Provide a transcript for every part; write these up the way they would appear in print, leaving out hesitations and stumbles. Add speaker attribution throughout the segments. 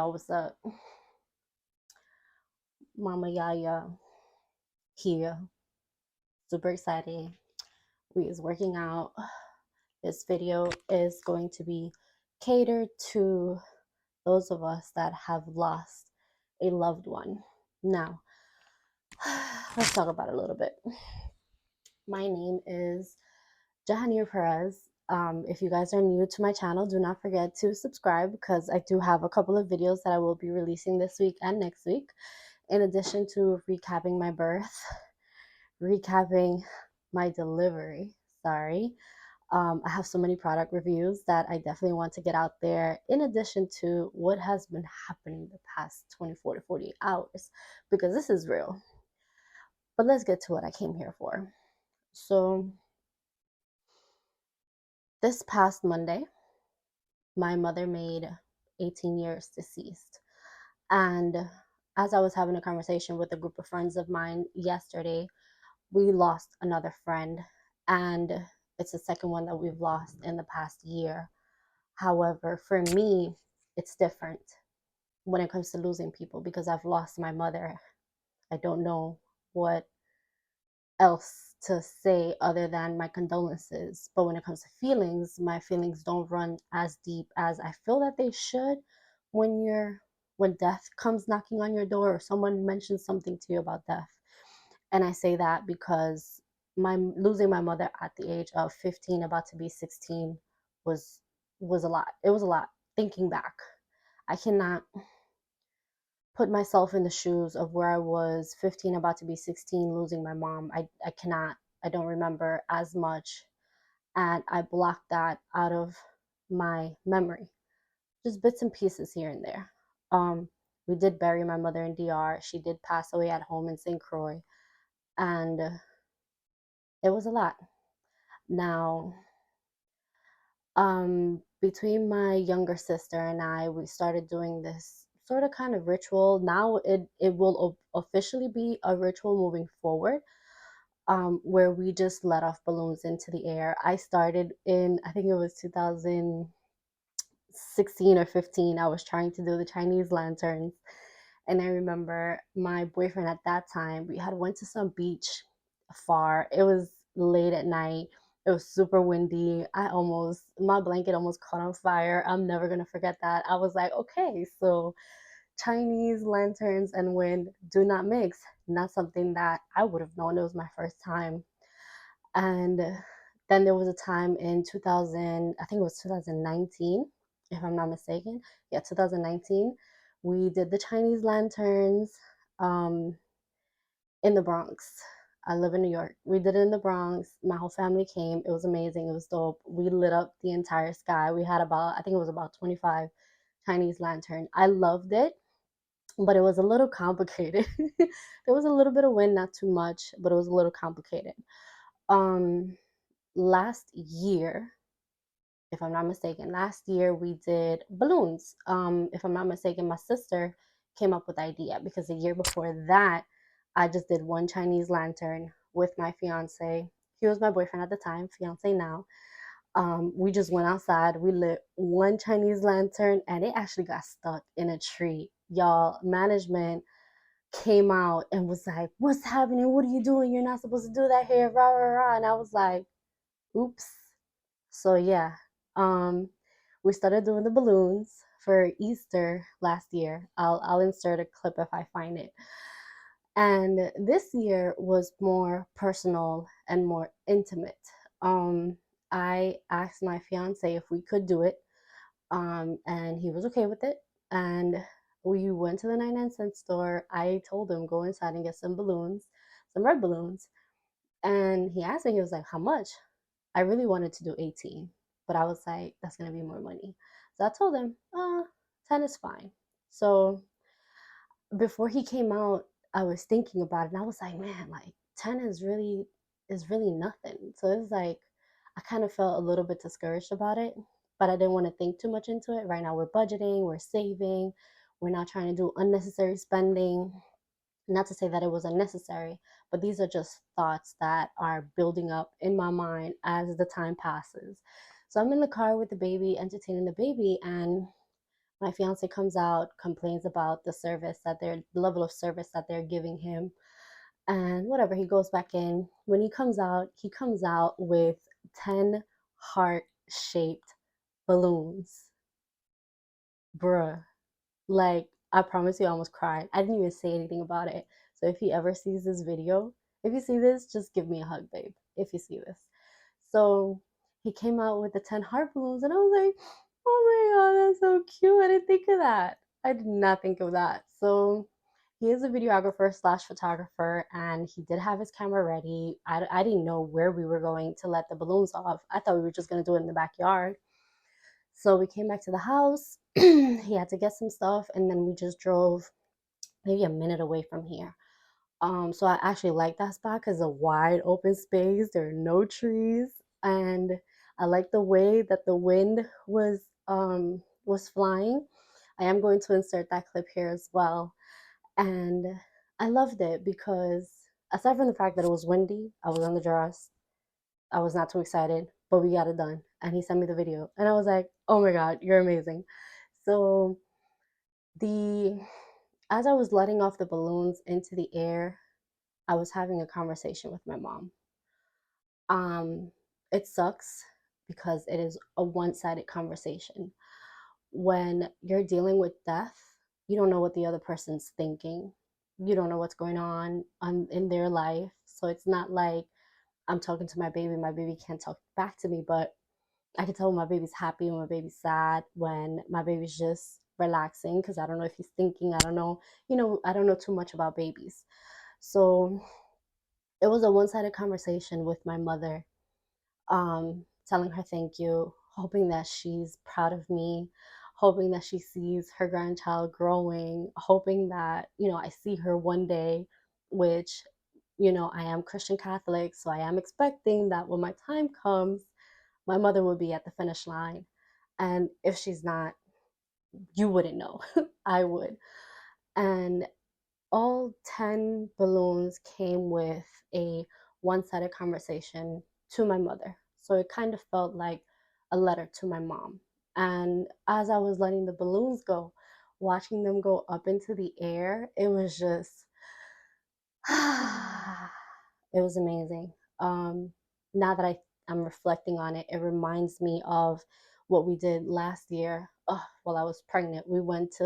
Speaker 1: y'all, what's up? Mama Yaya here. Super excited. We is working out. This video is going to be catered to those of us that have lost a loved one. Now, let's talk about it a little bit. My name is Jahanir Perez. If you guys are new to my channel, do not forget to subscribe because I do have a couple of videos that I will be releasing this week and next week. In addition to recapping my birth, recapping my delivery, sorry. I have so many product reviews that I definitely want to get out there, in addition to what has been happening the past 24 to 48 hours, because this is real. But let's get to what I came here for. So, this past Monday, my mother made 18 years deceased. And as I was having a conversation with a group of friends of mine yesterday, we lost another friend, and it's the second one that we've lost in the past year. However, for me, it's different when it comes to losing people because I've lost my mother. I don't know what else to say other than my condolences. But when it comes to feelings, my feelings don't run as deep as I feel that they should when death comes knocking on your door or someone mentions something to you about death. And I say that because my losing my mother at the age of 15, about to be 16, was a lot. It was a lot. Thinking back, I cannot put myself in the shoes of where I was 15, about to be 16, losing my mom. I cannot. I don't remember as much, and I blocked that out of my memory. Just bits and pieces here and there. We did bury my mother in DR. She did pass away at home in St. Croix, and it was a lot. Now, between my younger sister and I, we started doing this sort of kind of ritual. Now it will officially be a ritual moving forward, where we just let off balloons into the air. I started in, I think it was 2016 or 15. I was trying to do the Chinese lanterns, and I remember my boyfriend at that time, we had went to some beach far. It was late at night. It was super windy. My blanket almost caught on fire. I'm never gonna forget that. I was like, okay, so Chinese lanterns and wind do not mix. Not something that I would have known. It was my first time. And then there was a time in 2000, I think it was 2019, if I'm not mistaken. Yeah, 2019. We did the Chinese lanterns um, in the Bronx. I live in New York. We did it in the Bronx. My whole family came. It was amazing. It was dope. We lit up the entire sky. We had about, I think it was about 25 Chinese lantern. I loved it, but it was a little complicated. There was a little bit of wind, not too much, but it was a little complicated. Um, Last year, if I'm not mistaken, last year we did balloons. If I'm not mistaken, my sister came up with the idea because the year before that, I just did one Chinese lantern with my fiance. He was my boyfriend at the time, fiance now. We just went outside. We lit one Chinese lantern, and it actually got stuck in a tree. Y'all, management came out and was like, "What's happening? What are you doing? You're not supposed to do that here." Rah rah rah. And I was like, "Oops." So yeah, um, we started doing the balloons for Easter last year. I'll insert a clip if I find it. And this year was more personal and more intimate. Um, I asked my fiance if we could do it, and he was okay with it. And we went to the 99-cent store. I told him go inside and get some balloons, some red balloons. And he asked me, he was like, "How much?" I really wanted to do 18, but I was like, that's gonna be more money. So I told him, 10 is fine. So before he came out, I was thinking about it and I was like, man, like 10 is really nothing. So it's like I kind of felt a little bit discouraged about it, but I didn't want to think too much into it. Right now we're budgeting, we're saving, we're not trying to do unnecessary spending. Not to say that it was unnecessary, but these are just thoughts that are building up in my mind as the time passes. So I'm in the car with the baby, entertaining the baby, and My fiance comes out, complains about the level of service that they're giving him, and whatever, he goes back in. When he comes out with 10 heart shaped balloons. Bruh. Like, I promise you, I almost cried. I didn't even say anything about it. So if he ever sees this video, if you see this, just give me a hug, babe, if you see this. So he came out with the 10 heart balloons, and I was like, oh my God, that's so cute. I didn't think of that. I did not think of that. So he is a videographer slash photographer, and he did have his camera ready. I didn't know where we were going to let the balloons off. I thought we were just going to do it in the backyard. So we came back to the house. He had to get some stuff, and then we just drove maybe a minute away from here. So I actually like that spot because it's a wide open space. There are no trees, and I like the way that the wind was flying. I am going to insert that clip here as well, and I loved it because aside from the fact that it was windy, I was on the dress. I was not too excited, but we got it done. And he sent me the video, and I was like, "Oh my God, you're amazing!" So the as I was letting off the balloons into the air, I was having a conversation with my mom. Um, it sucks because it is a one-sided conversation. When you're dealing with death, you don't know what the other person's thinking. You don't know what's going on in their life. So it's not like I'm talking to my baby can't talk back to me, but I can tell when my baby's happy, when my baby's sad, when my baby's just relaxing, because I don't know if he's thinking. I don't know, I don't know too much about babies. So it was a one sided conversation with my mother, telling her thank you, hoping that she's proud of me, hoping that she sees her grandchild growing, hoping that, I see her one day, which, I am Christian Catholic, so I am expecting that when my time comes, my mother will be at the finish line. And if she's not, you wouldn't know. I would. And all 10 balloons came with a one sided conversation to my mother. So it kind of felt like a letter to my mom. And as I was letting the balloons go, watching them go up into the air, it was just, it was amazing. Now that I'm reflecting on it, it reminds me of what we did last year. While I was pregnant. We went to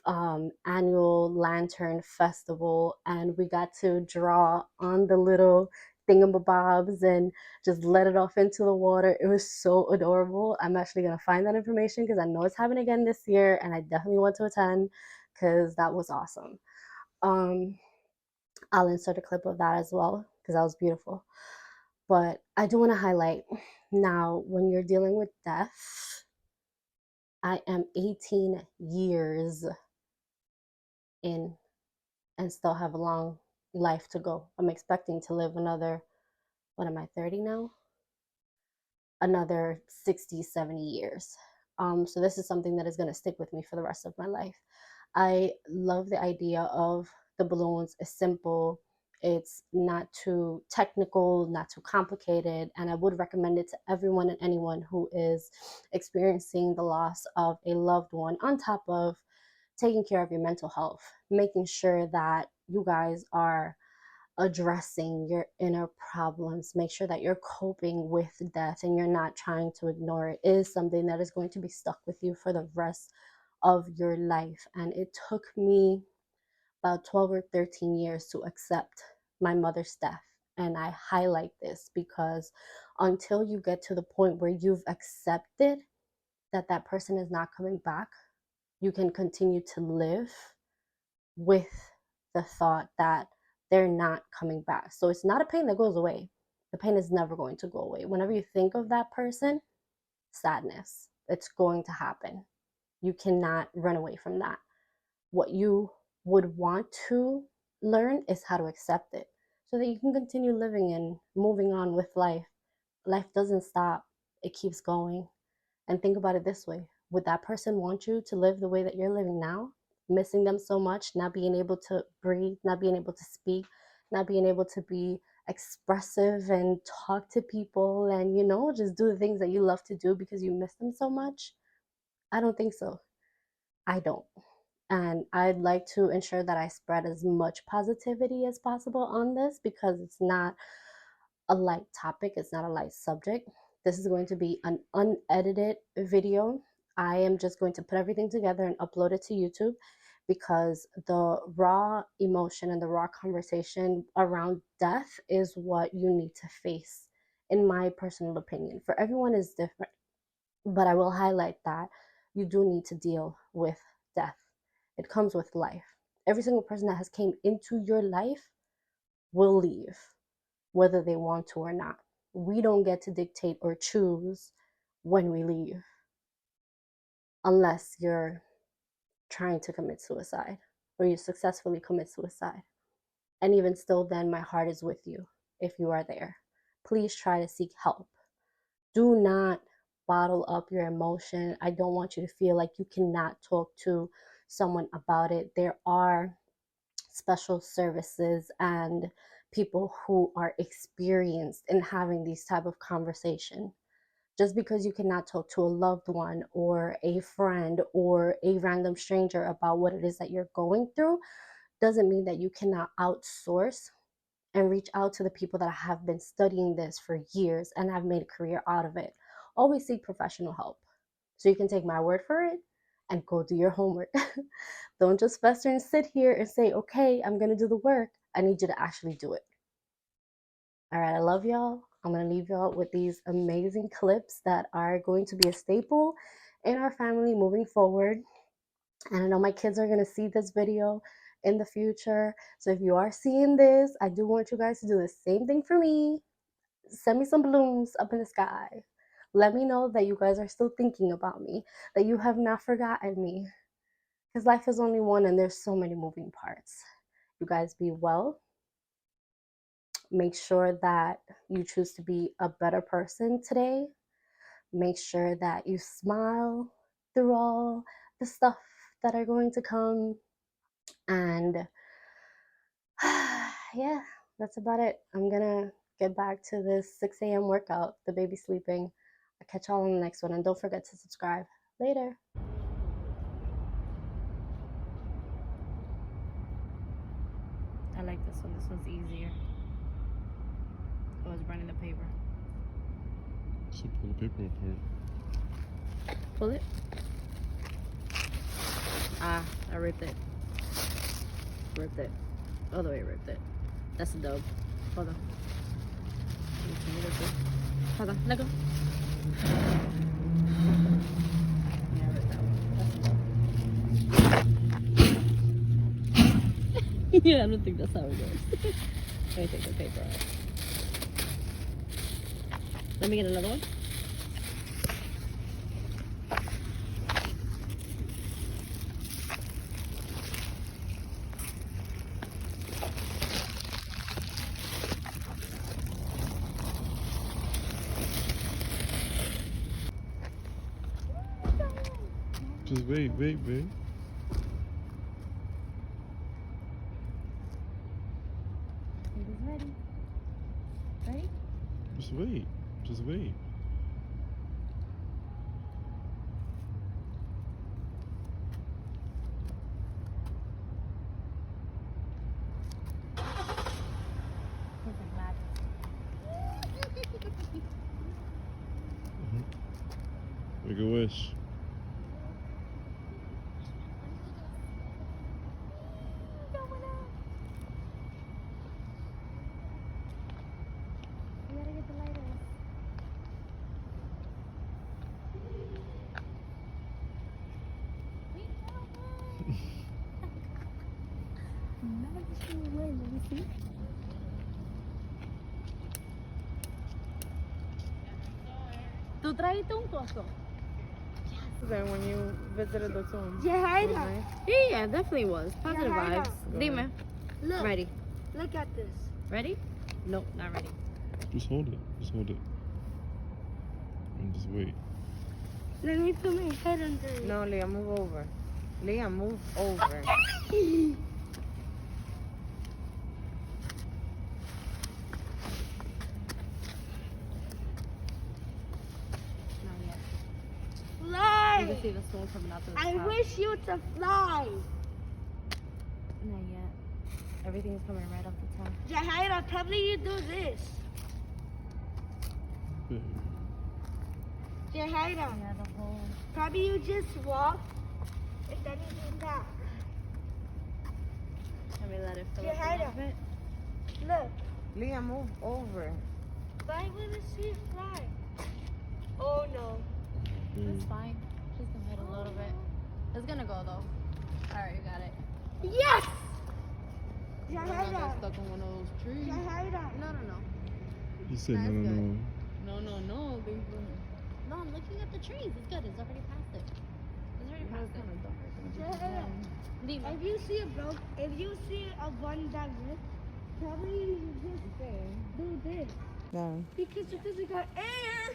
Speaker 1: the annual lantern festival, and we got to draw on the little thingamabobs and just let it off into the water. It was so adorable. I'm actually going to find that information because I know it's happening again this year, and I definitely want to attend because that was awesome. um I'll insert a clip of that as well because that was beautiful. But I do want to highlight now, when you're dealing with death, I am 18 years in and still have a long life to go. I'm expecting to live another, what am I, 30 now? Another 60, 70 years. So this is something that is going to stick with me for the rest of my life. I love the idea of the balloons. It's simple. It's not too technical, not too complicated, and I would recommend it to everyone and anyone who is experiencing the loss of a loved one, on top of taking care of your mental health, making sure that you guys are addressing your inner problems. Make sure that you're coping with death and you're not trying to ignore it. It is something that is going to be stuck with you for the rest of your life. And it took me about 12 or 13 years to accept my mother's death. And I highlight this because until you get to the point where you've accepted that that person is not coming back, you can continue to live with the thought that they're not coming back. So it's not a pain that goes away. The pain is never going to go away. Whenever you think of that person, sadness, it's going to happen. You cannot run away from that. What you would want to learn is how to accept it so that you can continue living and moving on with life. Life doesn't stop, it keeps going. And think about it this way: would that person want you to live the way that you're living now? Missing them so much, not being able to breathe, not being able to speak, not being able to be expressive and talk to people and, just do the things that you love to do because you miss them so much? I don't think so. I don't. And I'd like to ensure that I spread as much positivity as possible on this because it's not a light topic, it's not a light subject. This is going to be an unedited video. I am just going to put everything together and upload it to YouTube because the raw emotion and the raw conversation around death is what you need to face, in my personal opinion. For everyone is different, but I will highlight that you do need to deal with death. It comes with life. Every single person that has came into your life will leave, whether they want to or not. We don't get to dictate or choose when we leave, unless you're trying to commit suicide or you successfully commit suicide. And even still, then my heart is with you if you are there. Please try to seek help. Do not bottle up your emotion. I don't want you to feel like you cannot talk to someone about it. There are special services and people who are experienced in having these type of conversation. Just because you cannot talk to a loved one or a friend or a random stranger about what it is that you're going through doesn't mean that you cannot outsource and reach out to the people that have been studying this for years and have made a career out of it. Always seek professional help. So you can take my word for it and go do your homework. Don't just fester and sit here and say, okay, I'm going to do the work. I need you to actually do it. All right, I love y'all. I'm going to leave y'all with these amazing clips that are going to be a staple in our family moving forward. And I know my kids are going to see this video in the future. So if you are seeing this, I do want you guys to do the same thing for me. Send me some balloons up in the sky. Let me know that you guys are still thinking about me, that you have not forgotten me. Because life is only one and there's so many moving parts. You guys be well. Make sure that you choose to be a better person today. Make sure that you smile through all the stuff that are going to come. And yeah, that's about it. I'm gonna get back to this 6 a.m. workout. The baby's sleeping. I'll catch y'all on the next one. And don't forget to subscribe. Later. I like this one. This one's easier. Oh, it's burning the paper.
Speaker 2: So pull the paper apart.
Speaker 1: Pull it. Ah, I ripped it. Ripped it. All the way ripped it. That's a dub. Hold on. Hold on. Let go. Yeah, I ripped that one. That's a dub. Yeah, I don't think that's how it goes. Let me take the paper out. Let me get another one.
Speaker 2: Just wait, babe.
Speaker 1: It is ready. Ready?
Speaker 2: Just wait. Just wait. Make a wish.
Speaker 1: We gotta get the lighters. Let me see. ¿Tú trajiste un coso?
Speaker 3: Then when you visited the tomb.
Speaker 1: Yeah,
Speaker 3: it was nice.
Speaker 1: yeah, definitely was. Positive vibes. Dime.
Speaker 4: Look.
Speaker 1: Ready.
Speaker 4: Look at this.
Speaker 1: Ready? No, not ready.
Speaker 2: Just hold it. Just hold it. And just wait.
Speaker 4: Let me put my head under it.
Speaker 3: No, Leah, move over. Leah, move over.
Speaker 4: Light!
Speaker 1: see the smoke coming out through the
Speaker 4: I
Speaker 1: top.
Speaker 4: wish you to fly.
Speaker 1: Not yet. Everything's coming right off the top.
Speaker 4: Jahaira, probably you do this. Jahaira,
Speaker 1: Yeah, the whole.
Speaker 4: probably you just walk and then you do that.
Speaker 1: Let me let it fill up a
Speaker 4: Jahaira.
Speaker 1: little bit.
Speaker 4: Look,
Speaker 3: Leah, move over.
Speaker 4: but I want to see it fly. Oh no.
Speaker 1: It's fine. Just gonna hit a little bit. It's gonna go though. Alright, you got it.
Speaker 4: Yes!
Speaker 3: I got
Speaker 4: Jahaira,
Speaker 3: stuck on one of those trees.
Speaker 4: Jahaira.
Speaker 1: No.
Speaker 2: He said
Speaker 1: That's
Speaker 2: no, no,
Speaker 1: good.
Speaker 2: no.
Speaker 3: No.
Speaker 1: No, I'm looking at the trees. It's good. It's already past it. It's already past it.
Speaker 4: Jahaira,
Speaker 1: Dime.
Speaker 4: if you see a one that ripped, probably you just do this.
Speaker 3: Yeah.
Speaker 4: Because it doesn't got air.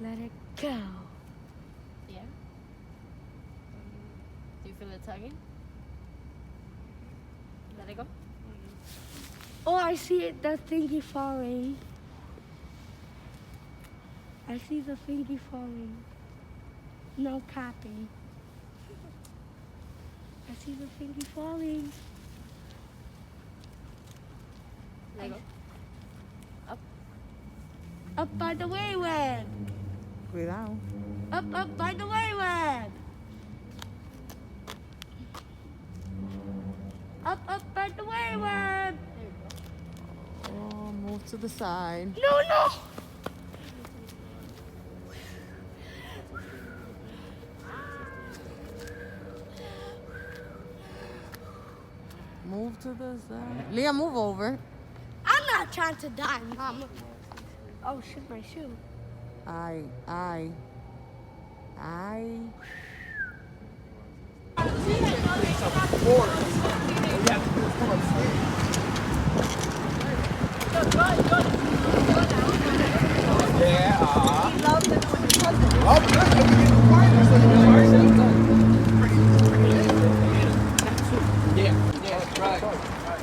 Speaker 4: Let it go.
Speaker 1: Yeah. Do you feel it tugging? Let it go.
Speaker 4: Oh, I see it, the thingy falling. I see the thingy falling. No copy. I see the thingy falling.
Speaker 1: Let it go.
Speaker 4: Up by the wayward.
Speaker 3: Cuidado.
Speaker 4: Up by the wayward. Up by the wayward.
Speaker 3: Oh, move to the side.
Speaker 4: No.
Speaker 3: Move to the side. Leah, move over.
Speaker 4: I'm not trying to die, Mama. Oh, shit, my shoe.
Speaker 3: I.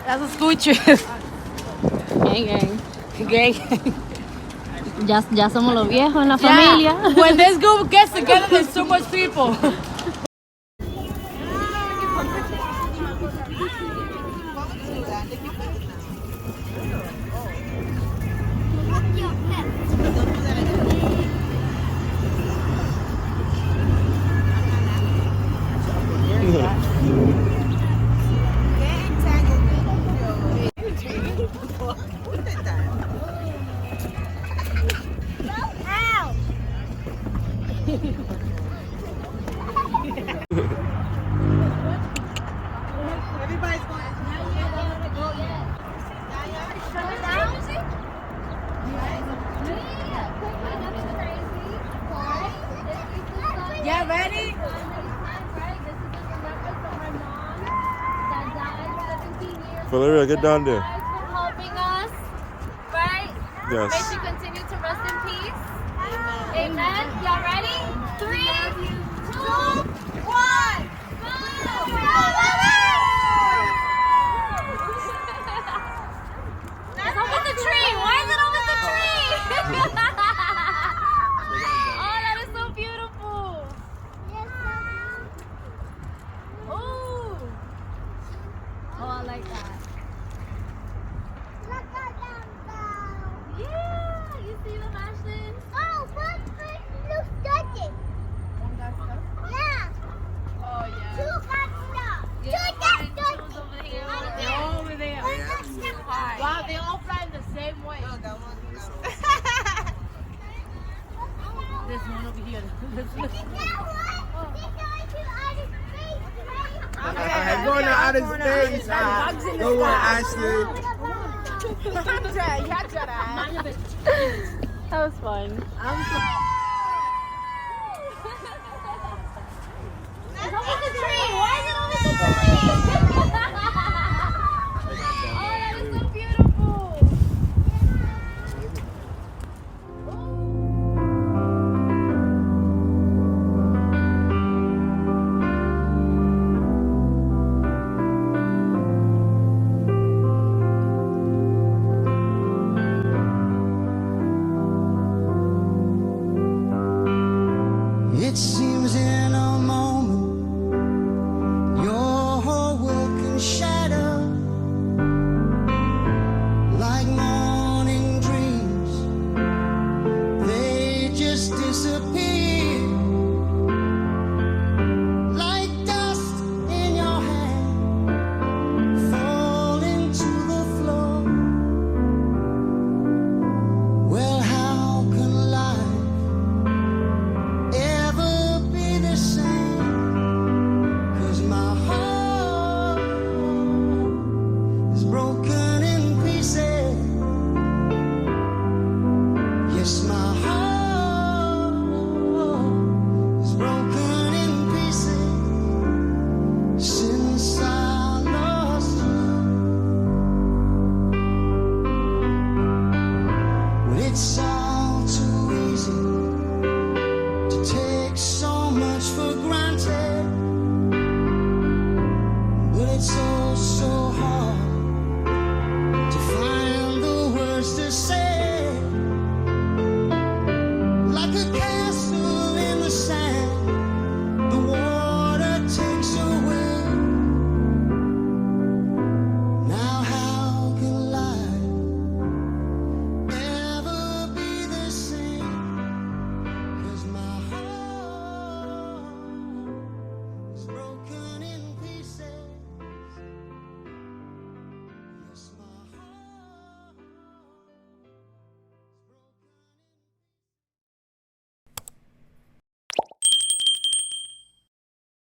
Speaker 1: That's a school trip. Gang. Ya somos los viejos en la familia.
Speaker 5: When this group gets together, there's so much people. Yeah, ready?
Speaker 2: Valeria, get down there.
Speaker 1: Helping us, right? May
Speaker 2: Yes.
Speaker 1: she continue to rest in peace. Amen. Y'all ready? 3, 2, 1. It's up with the tree. Why is it up with the tree? Oh, that is so beautiful. Oh. Oh, I like that. Yeah, you see them, Ashlyn?
Speaker 4: Oh, one person looks dirty.
Speaker 1: One got stuck?
Speaker 4: Yeah.
Speaker 1: Oh, yeah.
Speaker 4: Two got stuck.
Speaker 1: Yeah,
Speaker 4: Two got
Speaker 1: orange
Speaker 4: stuck.
Speaker 1: shoes over here.
Speaker 5: They're all over there.
Speaker 4: One got stuck.
Speaker 5: Wow, they all fly the same way. There's one over here.
Speaker 6: I'm going to outer space. Go on, Ashley.
Speaker 1: That was fun. It's up with the tree. Why is it up with the tree? Oh, that is so beautiful.
Speaker 7: next time.